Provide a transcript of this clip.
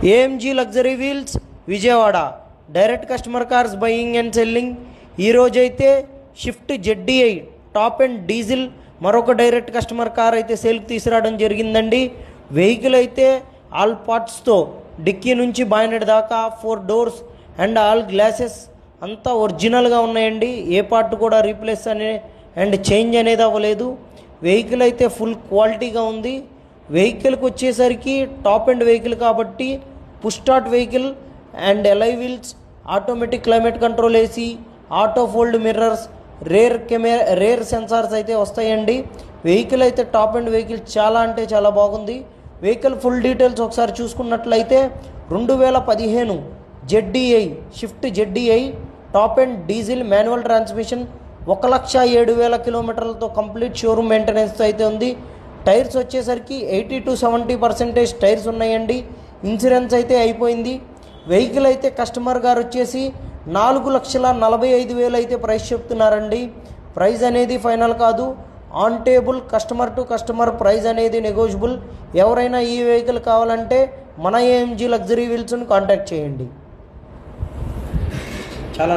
AMG luxury wheels Vijayawada direct customer cars buying and selling. ఈరోజైతే shift ZDI top and diesel మరొక direct customer car అయితే సేల్కి తీసుకురావడం జరిగిందండి. వెహికల్ అయితే ఆల్ పార్ట్స్తో డిక్కీ నుంచి బాయినెట్ దాకా 4 డోర్స్ అండ్ ఆల్ గ్లాసెస్ అంతా ఒరిజినల్గా ఉన్నాయండి. ఏ పార్ట్ కూడా రీప్లేస్ అండ్ చేంజ్ అనేది అవ్వలేదు. వెహికల్ అయితే ఫుల్ క్వాలిటీగా ఉంది. వెహికల్కి వచ్చేసరికి టాప్ అండ్ వెహికల్ కాబట్టి push start vehicle and alloy wheels, automatic climate control AC, auto fold mirrors, rare sensors అయితే వస్తాయండి. వెహికల్ అయితే టాప్ అండ్ వెహికల్ చాలా అంటే చాలా బాగుంది. వెహికల్ ఫుల్ డీటెయిల్స్ ఒకసారి చూసుకున్నట్లయితే 2015 ZDI shift ZDI top and diesel manual transmission 1,07,000 కిలోమీటర్లతో కంప్లీట్ షోరూమ్ మెయింటెనెన్స్తో అయితే ఉంది. టైర్స్ వచ్చేసరికి 80 to 70% టైర్స్ ఉన్నాయండి. ఇన్సూరెన్స్ అయితే అయిపోయింది. వెహికల్ అయితే కస్టమర్ గారు వచ్చేసి 4,45,000 అయితే ప్రైస్ చెప్తున్నారండి. ప్రైస్ అనేది ఫైనల్ కాదు, on table, customer to customer price అనేది నెగోషియబుల్. ఎవరైనా ఈ వెహికల్ కావాలంటే మన ఏఎంజీ లగ్జరీ వీల్స్ని కాంటాక్ట్ చేయండి. చాలా